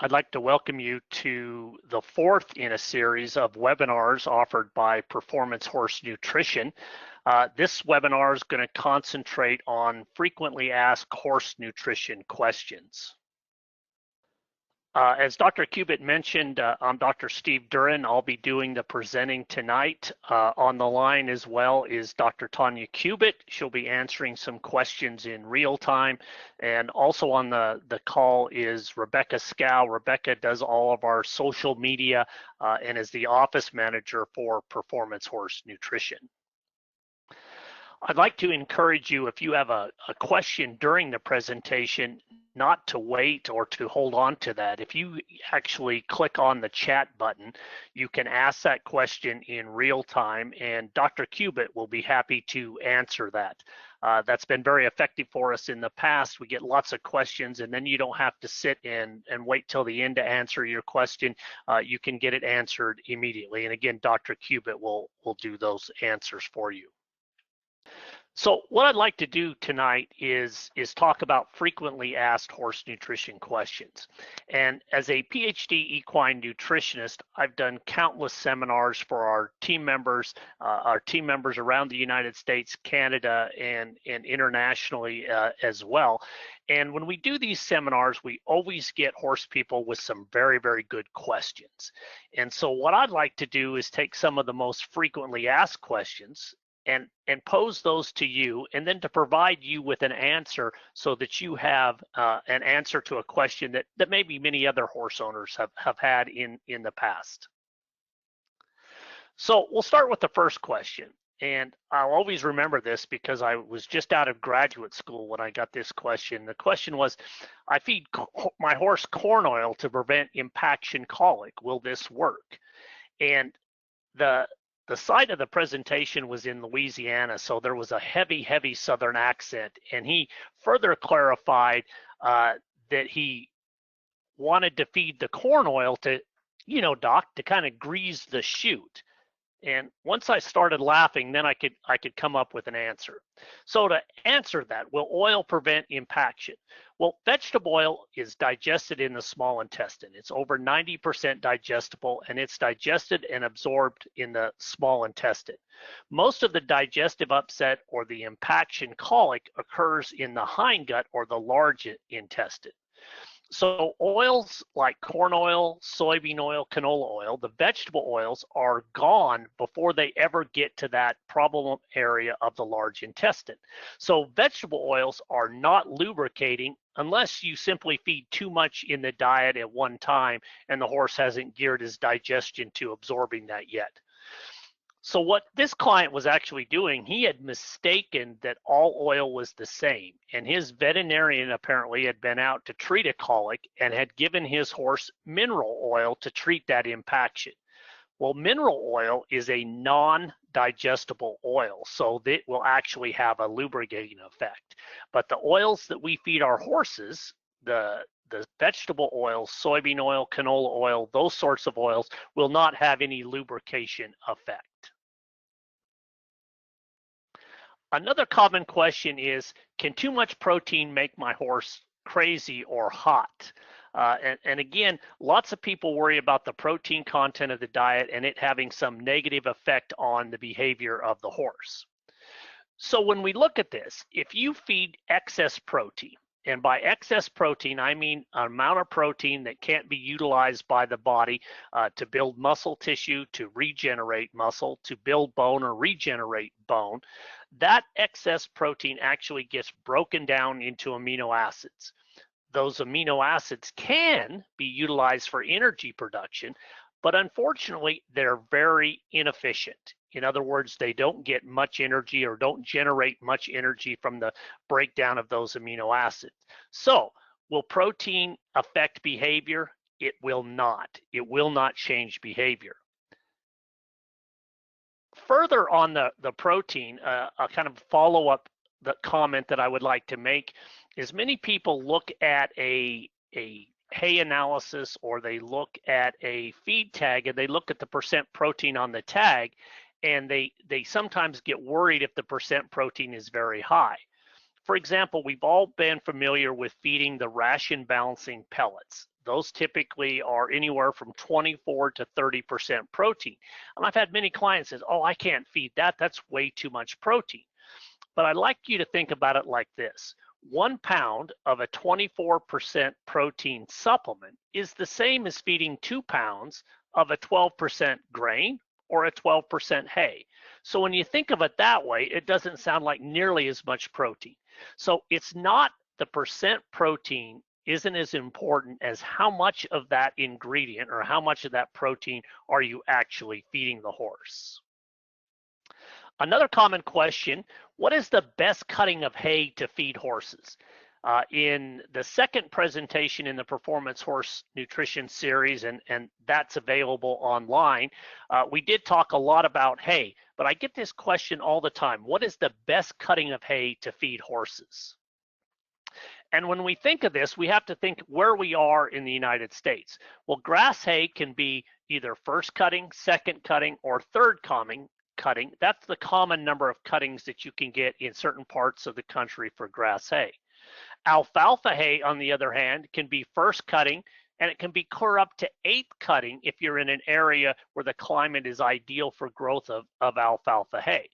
I'd like to welcome you to the fourth in a series of webinars offered by Performance Horse Nutrition. This webinar is going to concentrate on frequently asked horse nutrition questions. As Dr. Cubitt mentioned, I'm Dr. Steve Duren. I'll be doing the presenting tonight. On the line as well is Dr. Tanya Cubitt. She'll be answering some questions in real time. And also on the call is Rebecca Scow. Rebecca does all of our social media and is the office manager for Performance Horse Nutrition. I'd like to encourage you, if you have a question during the presentation, not to wait or to hold on to that. If you actually click on the chat button, you can ask that question in real time, and Dr. Cubitt will be happy to answer that. That's been very effective for us in the past. We get lots of questions, and then you don't have to sit and wait till the end to answer your question. You can get it answered immediately. And again, Dr. Cubitt will do those answers for you. So what I'd like to do tonight is talk about frequently asked horse nutrition questions. And as a PhD equine nutritionist, I've done countless seminars for our team members around the United States, Canada, and internationally as well. And when we do these seminars, we always get horse people with some very, very good questions. And so what I'd like to do is take some of the most frequently asked questions and pose those to you, and then to provide you with an answer so that you have an answer to a question that maybe many other horse owners have had in the past. So we'll start with the first question, and I'll always remember this because I was just out of graduate school when I got this question. The question was, I feed my horse corn oil to prevent impaction colic. Will this work? And the site of the presentation was in Louisiana, so there was a heavy Southern accent, and he further clarified that he wanted to feed the corn oil to, doc, to kind of grease the chute. And once I started laughing, then I could come up with an answer. So to answer that, will oil prevent impaction? Well, vegetable oil is digested in the small intestine. It's over 90% digestible, and it's digested and absorbed in the small intestine. Most of the digestive upset or the impaction colic occurs in the hindgut or the large intestine. So oils like corn oil, soybean oil, canola oil, the vegetable oils are gone before they ever get to that problem area of the large intestine. So vegetable oils are not lubricating unless you simply feed too much in the diet at one time and the horse hasn't geared his digestion to absorbing that yet. So what this client was actually doing, he had mistaken that all oil was the same, and his veterinarian apparently had been out to treat a colic and had given his horse mineral oil to treat that impaction. Well, mineral oil is a non-digestible oil, so it will actually have a lubricating effect. But the oils that we feed our horses, the vegetable oils, soybean oil, canola oil, those sorts of oils will not have any lubrication effect. Another common question is, can too much protein make my horse crazy or hot? And again, lots of people worry about the protein content of the diet and it having some negative effect on the behavior of the horse. So when we look at this, if you feed excess protein, and by excess protein, I mean an amount of protein that can't be utilized by the body to build muscle tissue, to regenerate muscle, to build bone or regenerate bone, that excess protein actually gets broken down into amino acids. Those amino acids can be utilized for energy production, but unfortunately, they're very inefficient. In other words, they don't get much energy or don't generate much energy from the breakdown of those amino acids. So, will protein affect behavior? It will not. It will not change behavior. Further on the protein, a kind of follow-up comment that I would like to make is many people look at a hay analysis or they look at a feed tag and they look at the percent protein on the tag, and they sometimes get worried if the percent protein is very high. For example, we've all been familiar with feeding the ration balancing pellets. Those typically are anywhere from 24 to 30% protein. And I've had many clients say, oh, I can't feed that. That's way too much protein. But I'd like you to think about it like this. 1 pound of a 24% protein supplement is the same as feeding 2 pounds of a 12% grain or a 12% hay. So when you think of it that way, it doesn't sound like nearly as much protein. So it's not the percent protein isn't as important as how much of that ingredient or how much of that protein are you actually feeding the horse. Another common question, what is the best cutting of hay to feed horses? In the second presentation in the Performance Horse Nutrition series, and that's available online, we did talk a lot about hay, but I get this question all the time. What is the best cutting of hay to feed horses? And when we think of this, we have to think where we are in the United States. Well, grass hay can be either first cutting, second cutting, or third cutting. That's the common number of cuttings that you can get in certain parts of the country for grass hay. Alfalfa hay, on the other hand, can be first cutting, and it can be clear up to 8th cutting if you're in an area where the climate is ideal for growth of alfalfa hay.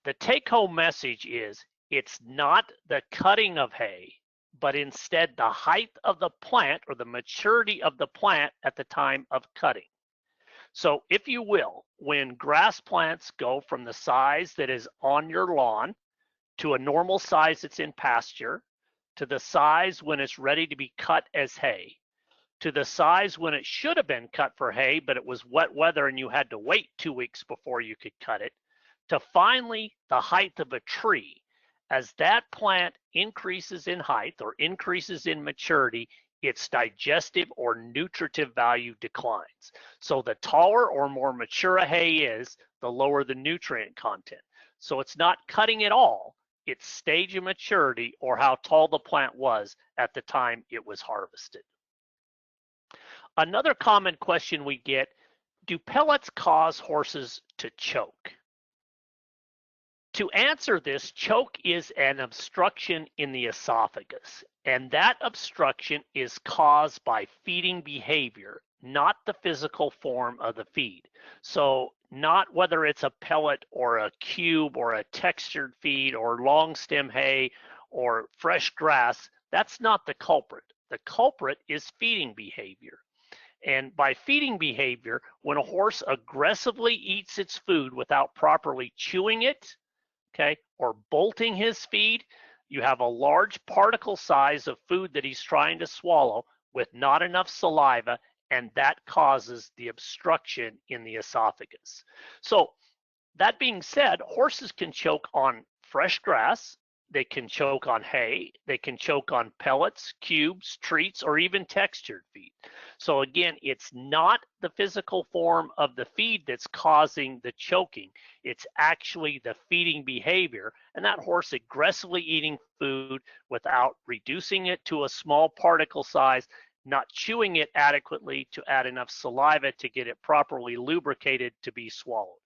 The take-home message is it's not the cutting of hay, but instead the height of the plant or the maturity of the plant at the time of cutting. So if you will, when grass plants go from the size that is on your lawn to a normal size that's in pasture, to the size when it's ready to be cut as hay, to the size when it should have been cut for hay, but it was wet weather and you had to wait 2 weeks before you could cut it, to finally the height of a tree. As that plant increases in height or increases in maturity, its digestive or nutritive value declines. So the taller or more mature a hay is, the lower the nutrient content. So it's not cutting at all, it's stage of maturity or how tall the plant was at the time it was harvested. Another common question we get, do pellets cause horses to choke? To answer this, choke is an obstruction in the esophagus, and that obstruction is caused by feeding behavior, not the physical form of the feed. So not whether it's a pellet or a cube or a textured feed or long stem hay or fresh grass, that's not the culprit. The culprit is feeding behavior. And by feeding behavior, when a horse aggressively eats its food without properly chewing it, okay, or bolting his feed, you have a large particle size of food that he's trying to swallow with not enough saliva, and that causes the obstruction in the esophagus. So that being said, horses can choke on fresh grass, they can choke on hay, they can choke on pellets, cubes, treats, or even textured feed. So again, it's not the physical form of the feed that's causing the choking. It's actually the feeding behavior, and that horse aggressively eating food without reducing it to a small particle size, not chewing it adequately to add enough saliva to get it properly lubricated to be swallowed.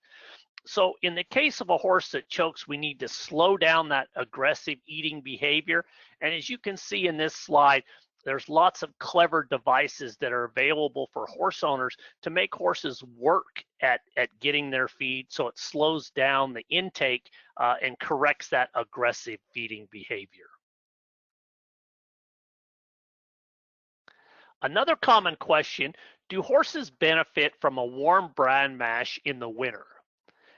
So in the case of a horse that chokes, we need to slow down that aggressive eating behavior. And as you can see in this slide, there's lots of clever devices that are available for horse owners to make horses work at getting their feed, so it slows down the intake and corrects that aggressive feeding behavior. Another common question, do horses benefit from a warm bran mash in the winter?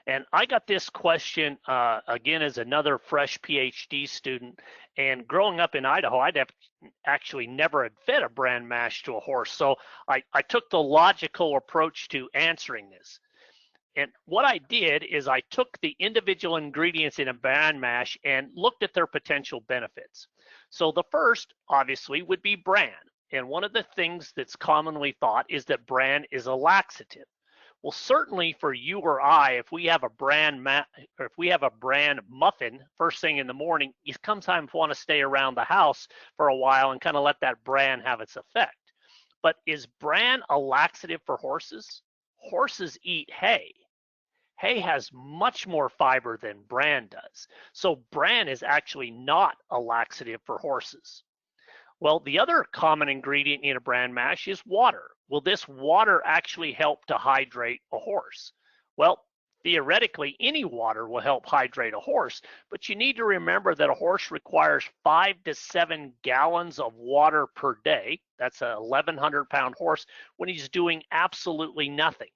And I got this question again as another fresh PhD student. And growing up in Idaho, I'd have actually never had fed a bran mash to a horse. So I took the logical approach to answering this. And what I did is I took the individual ingredients in a bran mash and looked at their potential benefits. So the first, obviously, would be bran. And one of the things that's commonly thought is that bran is a laxative. Well, certainly for you or I, if we have a bran muffin first thing in the morning, you sometimes want to stay around the house for a while and kind of let that bran have its effect. But is bran a laxative for horses? Horses eat hay. Hay has much more fiber than bran does. So bran is actually not a laxative for horses. Well, the other common ingredient in a bran mash is water. Will this water actually help to hydrate a horse? Well, theoretically, any water will help hydrate a horse, but you need to remember that a horse requires 5 to 7 gallons of water per day. That's a 1,100-pound horse when he's doing absolutely nothing.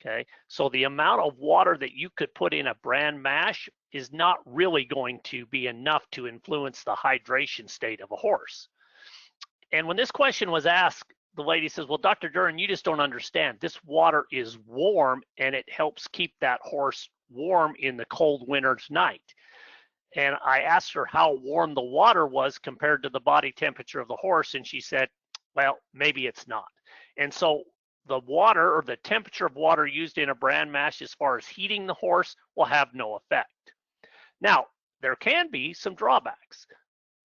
Okay, so the amount of water that you could put in a bran mash is not really going to be enough to influence the hydration state of a horse. And when this question was asked, the lady says, well, Dr. Duren, you just don't understand. This water is warm and it helps keep that horse warm in the cold winter's night. And I asked her how warm the water was compared to the body temperature of the horse, and she said, well, maybe it's not. And so the water or the temperature of water used in a bran mash as far as heating the horse will have no effect. Now, there can be some drawbacks.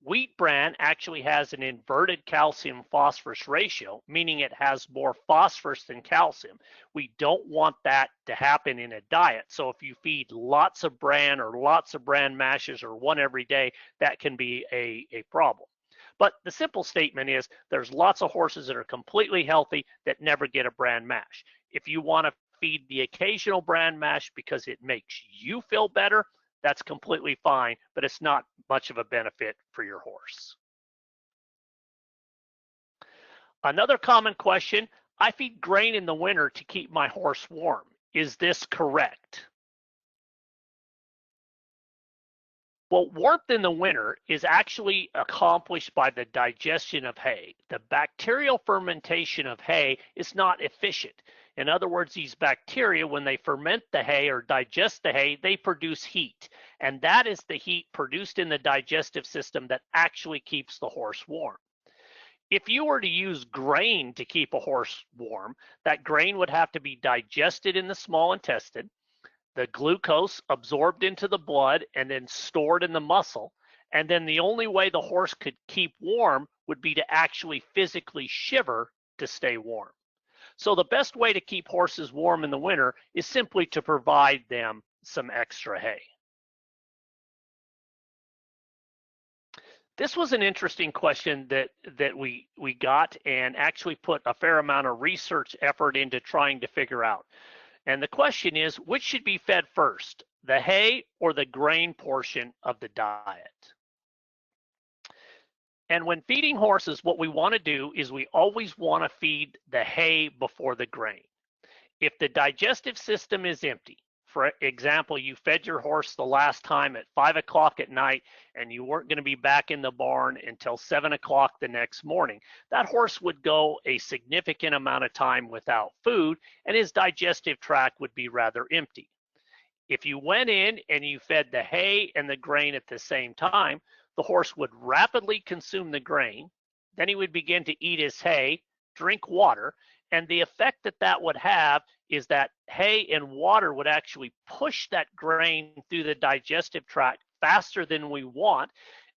Wheat bran actually has an inverted calcium phosphorus ratio, meaning it has more phosphorus than calcium. We don't want that to happen in a diet. So if you feed lots of bran or lots of bran mashes or one every day, that can be a problem. But the simple statement is there's lots of horses that are completely healthy that never get a bran mash. If you want to feed the occasional bran mash because it makes you feel better, that's completely fine, but it's not much of a benefit for your horse. Another common question, I feed grain in the winter to keep my horse warm. Is this correct? Well, warmth in the winter is actually accomplished by the digestion of hay. The bacterial fermentation of hay is not efficient. In other words, these bacteria, when they ferment the hay or digest the hay, they produce heat. And that is the heat produced in the digestive system that actually keeps the horse warm. If you were to use grain to keep a horse warm, that grain would have to be digested in the small intestine, the glucose absorbed into the blood and then stored in the muscle. And then the only way the horse could keep warm would be to actually physically shiver to stay warm. So the best way to keep horses warm in the winter is simply to provide them some extra hay. This was an interesting question that we got and actually put a fair amount of research effort into trying to figure out. And the question is, which should be fed first, the hay or the grain portion of the diet? And when feeding horses, what we want to do is we always want to feed the hay before the grain. If the digestive system is empty, for example, you fed your horse the last time at 5 o'clock at night and you weren't going to be back in the barn until 7 o'clock the next morning, that horse would go a significant amount of time without food and his digestive tract would be rather empty. If you went in and you fed the hay and the grain at the same time, the horse would rapidly consume the grain, then he would begin to eat his hay, drink water, and the effect that that would have is that hay and water would actually push that grain through the digestive tract faster than we want,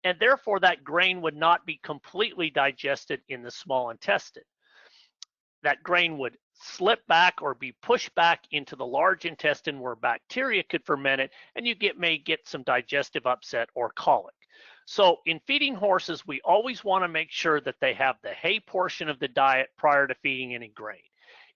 and therefore that grain would not be completely digested in the small intestine. That grain would slip back or be pushed back into the large intestine where bacteria could ferment it, and you may get some digestive upset or colic. So in feeding horses, we always want to make sure that they have the hay portion of the diet prior to feeding any grain.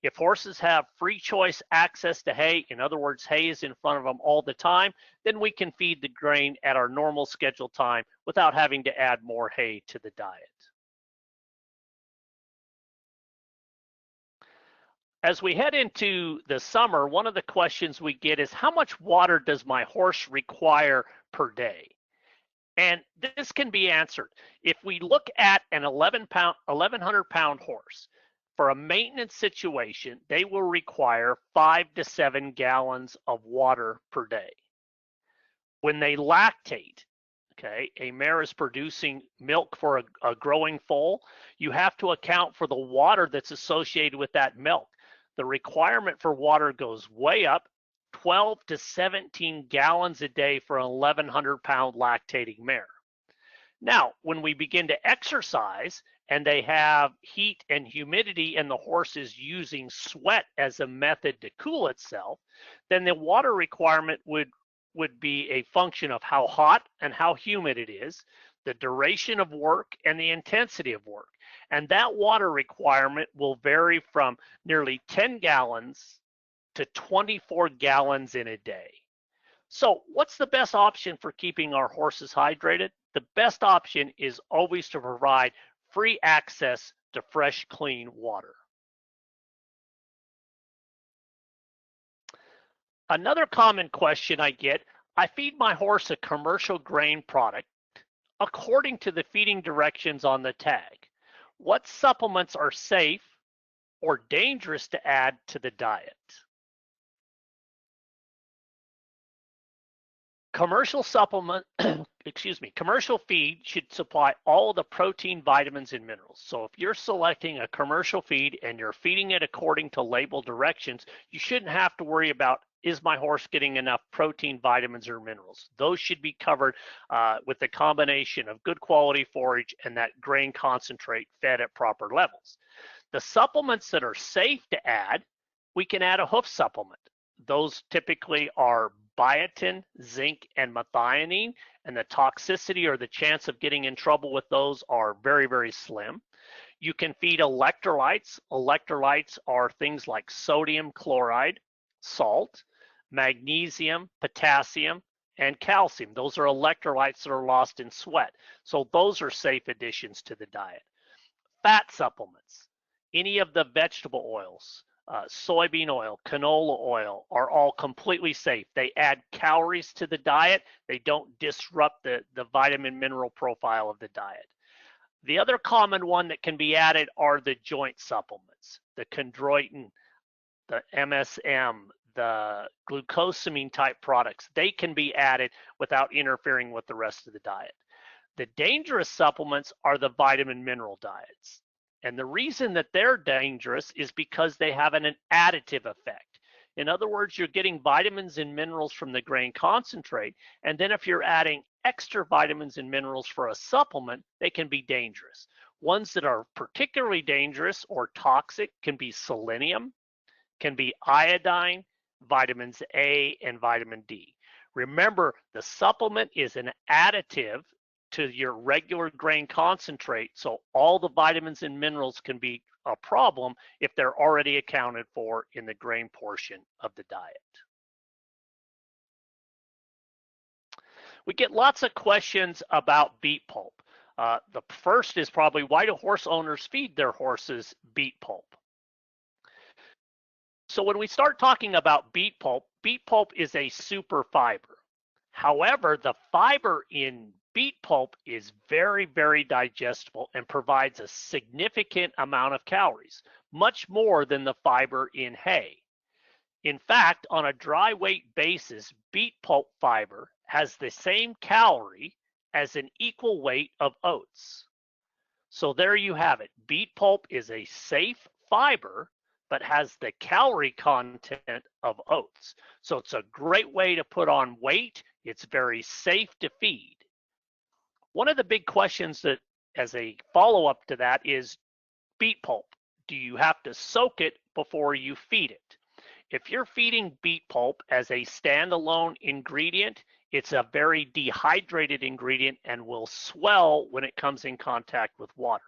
If horses have free choice access to hay, in other words, hay is in front of them all the time, then we can feed the grain at our normal scheduled time without having to add more hay to the diet. As we head into the summer, one of the questions we get is, how much water does my horse require per day? And this can be answered. If we look at an 1,100-pound horse, for a maintenance situation, they will require 5 to 7 gallons of water per day. When they lactate, okay, a mare is producing milk for a growing foal, you have to account for the water that's associated with that milk. The requirement for water goes way up, 12 to 17 gallons a day for an 1,100-pound lactating mare. Now, when we begin to exercise and they have heat and humidity and the horse is using sweat as a method to cool itself, then the water requirement would be a function of how hot and how humid it is. the duration of work, and the intensity of work. And that water requirement will vary from nearly 10 gallons to 24 gallons in a day. So what's the best option for keeping our horses hydrated? The best option is always to provide free access to fresh, clean water. Another common question I get, I feed my horse a commercial grain product according to the feeding directions on the tag. What supplements are safe or dangerous to add to the diet? Commercial supplement, commercial feed should supply all the protein, vitamins, and minerals. So if you're selecting a commercial feed and you're feeding it according to label directions, you shouldn't have to worry about, is my horse getting enough protein, vitamins, or minerals? Those should be covered with a combination of good quality forage and that grain concentrate fed at proper levels. The supplements that are safe to add, we can add a hoof supplement. Those typically are biotin, zinc, and methionine, and the toxicity or the chance of getting in trouble with those are very, very slim. You can feed electrolytes. Electrolytes are things like sodium chloride, salt, magnesium, potassium, and calcium. Those are electrolytes that are lost in sweat. So those are safe additions to the diet. Fat supplements, any of the vegetable oils, soybean oil, canola oil are all completely safe. They add calories to the diet. They don't disrupt the vitamin mineral profile of the diet. The other common one that can be added are the joint supplements, the chondroitin, the MSM, the glucosamine type products. They can be added without interfering with the rest of the diet. The dangerous supplements are the vitamin mineral diets. And the reason that they're dangerous is because they have an additive effect. In other words, you're getting vitamins and minerals from the grain concentrate, and then if you're adding extra vitamins and minerals for a supplement, they can be dangerous. Ones that are particularly dangerous or toxic can be selenium, can be iodine, vitamins A, and vitamin D. Remember, the supplement is an additive to your regular grain concentrate, so all the vitamins and minerals can be a problem if they're already accounted for in the grain portion of the diet. We get lots of questions about beet pulp. The first is probably, why do horse owners feed their horses beet pulp? So when we start talking about beet pulp is a super fiber. However, the fiber in beet pulp is very, very digestible and provides a significant amount of calories, much more than the fiber in hay. In fact, on a dry weight basis, beet pulp fiber has the same calorie as an equal weight of oats. So there you have it. Beet pulp is a safe fiber, but has the calorie content of oats. So it's a great way to put on weight. It's very safe to feed. One of the big questions that, as a follow-up to that, is beet pulp. Do you have to soak it before you feed it? If you're feeding beet pulp as a standalone ingredient, it's a very dehydrated ingredient and will swell when it comes in contact with water.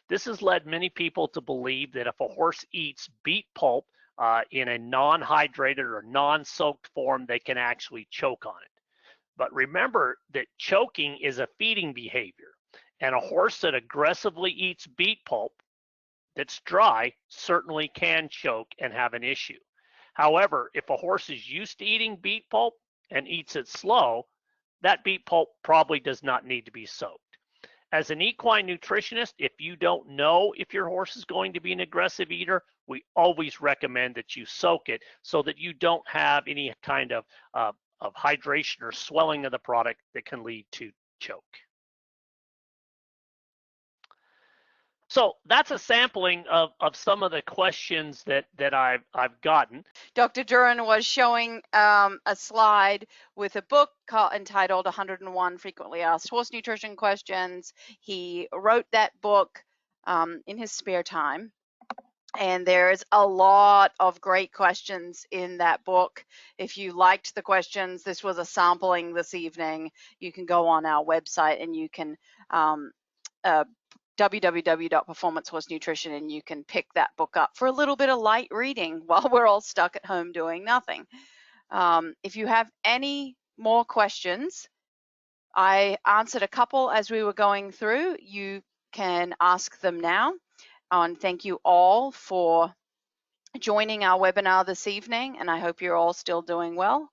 This has led many people to believe that if a horse eats beet pulp in a non-hydrated or non-soaked form, they can actually choke on it. But remember that choking is a feeding behavior, and a horse that aggressively eats beet pulp that's dry certainly can choke and have an issue. However, if a horse is used to eating beet pulp and eats it slow, that beet pulp probably does not need to be soaked. As an equine nutritionist, if you don't know if your horse is going to be an aggressive eater, we always recommend that you soak it so that you don't have any kind of hydration or swelling of the product that can lead to choke. So that's a sampling of some of the questions that I've gotten. Dr. Duren was showing a slide with a book entitled 101 Frequently Asked Horse Nutrition Questions. He wrote that book in his spare time. And there's a lot of great questions in that book. If you liked the questions, this was a sampling this evening. You can go on our website and you can www.performancehorsenutrition, and you can pick that book up for a little bit of light reading while we're all stuck at home doing nothing. If you have any more questions, I answered a couple as we were going through. You can ask them now. And thank you all for joining our webinar this evening, and I hope you're all still doing well.